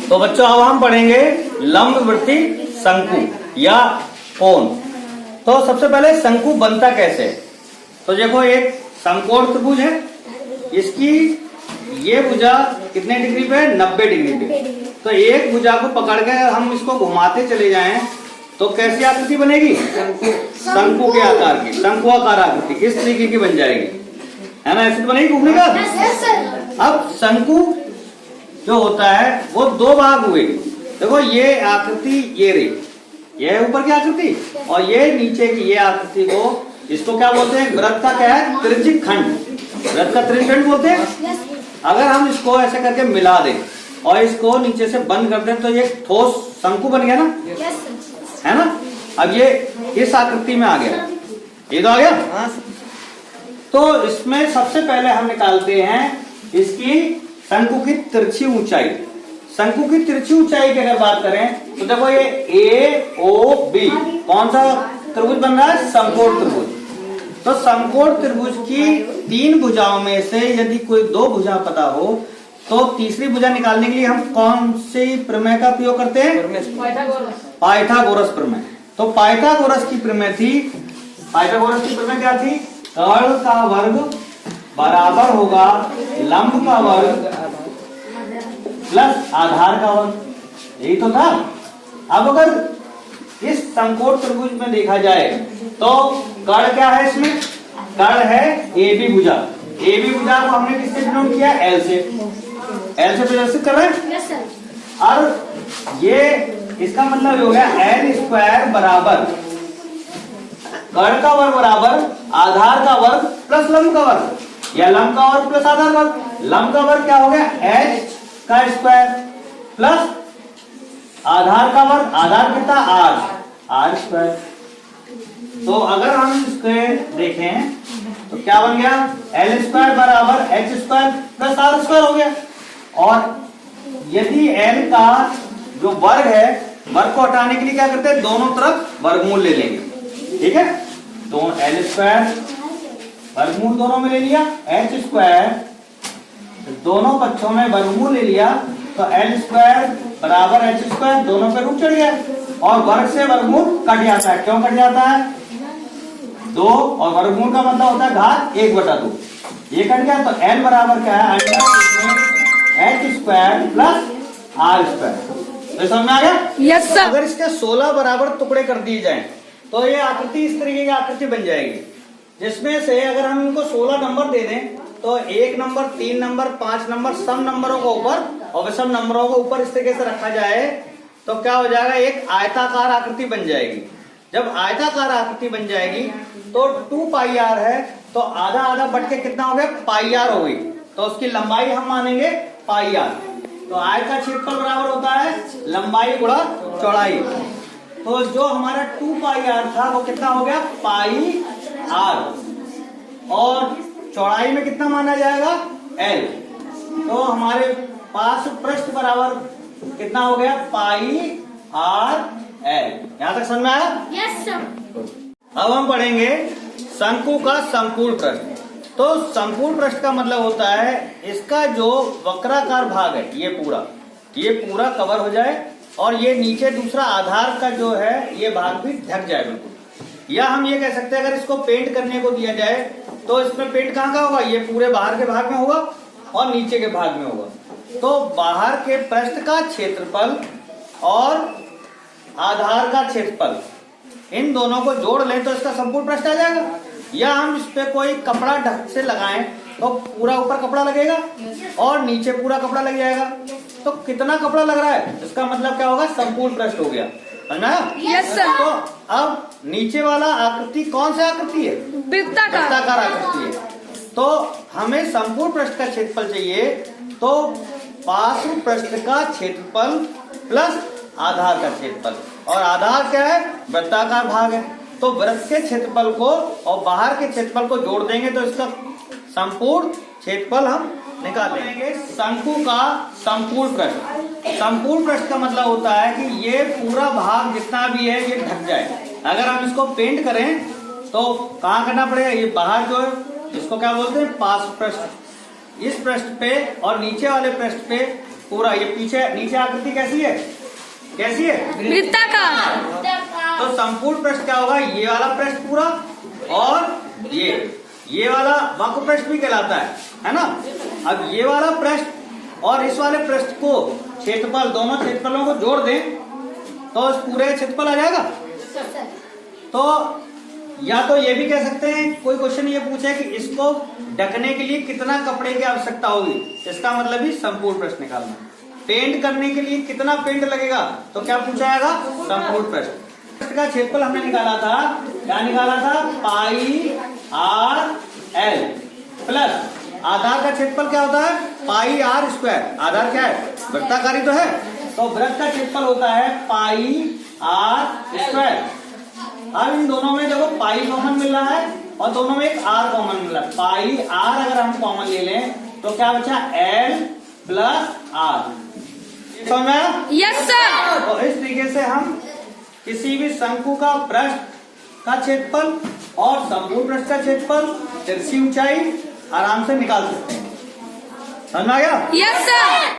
तो बच्चों अब हम पढ़ेंगे लंबवृत्ति शंकु या कोण। तो सबसे पहले शंकु बनता कैसे? तो देखो एक समकोण त्रिभुज है, इसकी ये भुजा कितने डिग्री पे है? 90 डिग्री पे। तो एक भुजा को पकड़ के हम इसको घुमाते चले जाएं तो कैसी आकृति बनेगी? शंकु के आकार की, शंकुआकार आकृति इस तरीके की बन जाएगी, है ना? ऐसी बनेगी घूमने का। अब शंकु जो होता है वो दो भाग हुए। देखो ये आकृति ये रही, ये ऊपर की आकृति और ये नीचे की ये आकृति को, इसको क्या बोलते हैं? वृत्त का क्या है? त्रिज्यिक खंड, वृत्त का त्रिज्यिक खंड बोलते हैं। अगर हम इसको ऐसे करके मिला दें और इसको नीचे से बंद कर दें तो ये ठोस शंकु बन गया ना, है ना? अब ये इस आकृति में आ गया, ये तो आ गया। तो इसमें सबसे पहले हम निकालते हैं इसकी शंकु की तिरछी ऊंचाई। शंकु की तिरछी ऊंचाई की अगर बात करें तो देखो ये ए ओ बी कौन सा त्रिभुज बन रहा है? समकोण त्रिभुज। तो समकोण त्रिभुज की तीन भुजाओं में से यदि कोई दो भुजा पता हो तो तीसरी भुजा निकालने के लिए हम कौन सी प्रमेय का प्रयोग करते हैं? पाइथागोरस प्रमेय। तो पाइथागोरस की प्रमेय थी, पाइथागोरस की प्रमेय क्या थी? कर्ण का वर्ग बराबर होगा लंब का वर्ग प्लस आधार का वर्ग, यही तो था। अब अगर इस समकोण त्रिभुज में देखा जाए तो कर्ण क्या है? इसमें कर्ण है ए बी भुजा। ए बी भुजा को हमने किससे डिनोट किया? एल से, एल से प्रदर्शित कर रहे हैं। और ये इसका मतलब हो गया एल स्क्वायर बराबर कर्ण का वर्ग बराबर आधार का वर्ग प्लस लंब का वर्ग, या लंब का वर्ग प्लस आधार वर्ग। लंब का वर्ग क्या हो गया? एच का स्क्वायर प्लस आधार का वर्ग, आधार कितना? R, R square. तो अगर हम इसके देखें तो क्या बन गया? एल स्क्वायर बराबर H square plus R square हो गया। और यदि एल का जो वर्ग है, वर्ग को हटाने के लिए क्या करते हैं? दोनों तरफ वर्गमूल ले लेंगे, ठीक है? तो एल स्क्वायर वर्गमूल दोनों में ले लिया, एच स्क्वायर दोनों पक्षों में वर्गमूल ले लिया, तो एल स्क्वायर बराबर एच स्क्वायर दोनों पे रूट चढ़ गया और वर्ग से वर्गमूल कट जाता है। क्यों कट जाता है? 2 और वर्गमूल का मतलब होता है घात 1/2, ये कट गया। तो एल बराबर क्या है? H square plus R square. तो समझ में आ गया? Yes sir. अगर इसके 16 बराबर टुकड़े कर दिए जाएं तो ये आकृति इस तरीके की आकृति बन जाएगी, जिसमें से अगर हम इनको 16 नंबर दे दें तो 1 नंबर, 3 नंबर, 5 नंबर सम नंबरों को ऊपर और विषम नंबरों को ऊपर इस तरीके से रखा जाए तो क्या हो जाएगा? एक आयताकार आकृति बन जाएगी। जब आयताकार आकृति बन जाएगी तो 2 पाई आर है, तो आधा आधा बढ़ के कितना हो गया? पाई आर हो गई। तो उसकी लंबाई हम मानेंगे पाई आर। तो आयत का क्षेत्रफल बराबर होता है लंबाई गुणा चौड़ाई। तो जो हमारा 2 पाई आर था वो कितना हो गया? पाई आर। और चौड़ाई में कितना माना जाएगा? एल। तो हमारे पास पृष्ठ बराबर कितना हो गया? पाई आर एल। यहां तक समझ में आया? Yes sir. अब हम पढ़ेंगे शंकु का संपूर्ण पृष्ठ। तो संपूर्ण पृष्ठ का मतलब होता है इसका जो वक्राकार भाग है ये पूरा कवर हो जाए और ये नीचे दूसरा आधार का जो है ये भाग भी ढक जाए बिल्कुल। या हम ये कह सकते हैं अगर इसको पेंट करने को दिया जाए तो इसमें पेंट कहाँ का होगा? ये पूरे बाहर के भाग में होगा और नीचे के भाग में होगा। तो बाहर के पृष्ठ का क्षेत्रफल और आधार का क्षेत्रफल इन दोनों को जोड़ लें तो इसका संपूर्ण पृष्ठ आ जाएगा। या हम इस पे कोई कपड़ा ढक से लगाएं तो पूरा ऊपर कपड़ा लगेगा और नीचे पूरा कपड़ा लग जाएगा। तो कितना कपड़ा लग रहा है इसका मतलब क्या होगा? संपूर्ण पृष्ठ हो गया, है ना? Yes sir. तो अब नीचे वाला आकृति कौन सा आकृति है? वृत्ताकार आकृति है। तो हमें संपूर्ण पृष्ठ का क्षेत्रफल चाहिए, तो पार्श्व पृष्ठ का क्षेत्रफल प्लस आधार का क्षेत्रफल, और आधार क्या है? वृत्ताकार भाग है। तो वृत्त के क्षेत्रफल को और बाहर के क्षेत्रफल को जोड़ देंगे तो इसका संपूर्ण क्षेत्रफल हम निकाल लेंगे। शंकु का संपूर्ण पृष्ठ। संपूर्ण पृष्ठ का मतलब होता है कि ये पूरा भाग जितना भी है ये ढक जाए। अगर हम इसको पेंट करें तो कहाँ करना पड़ेगा? ये बाहर जो है इसको क्या बोलते हैं? पार्श्व पृष्ठ। इस पृष्ठ पे और नीचे वाले पृष्ठ पे पूरा ये पीछे नीचे आकृति कैसी है, कैसी है, वृत्ताकार। तो संपूर्ण पृष्ठ क्या होगा, ये वाला पृष्ठ पूरा और ये वाला वक्र पृष्ठ भी कहलाता है ना। अब ये वाला पृष्ठ और इस वाले पृष्ठ को क्षेत्रफल, दोनों क्षेत्रफलों को जोड़ दें तो इस पूरे क्षेत्रफल आ जाएगा। तो या तो ये भी कह सकते हैं, कोई क्वेश्चन ये पूछे कि इसको ढकने के लिए कितना कपड़े की आवश्यकता होगी, इसका मतलब भी संपूर्ण पृष्ठ निकालना। पेंट करने के लिए कितना पेंट लगेगा, तो क्या पूछा जाएगा, संपूर्ण पृष्ठ। पृष्ठ का क्षेत्रफल हमने निकाला था, क्या निकाला था, पाई आर एल प्लस आधार का क्षेत्रफल क्या होता है, पाई आर स्क्वायर। आधार क्या है, वृत्ताकारी तो है, तो वृत्त का क्षेत्रफल होता है पाई आर स्क्वायर। अब इन दोनों में देखो पाई कॉमन मिल रहा है और दोनों में एक आर कॉमन मिल रहा है। पाई आर अगर हम कॉमन ले लें तो क्या बचा, एल प्लस आर। समझ में आया? Yes sir. तो इस तरीके से हम किसी भी शंकु का पृष्ठ का क्षेत्रफल और संपूर्ण पृष्ठ का क्षेत्रफल, तिरछी ऊंचाई आराम से निकाल सकते हैं। समझ में आ गया? Yes sir.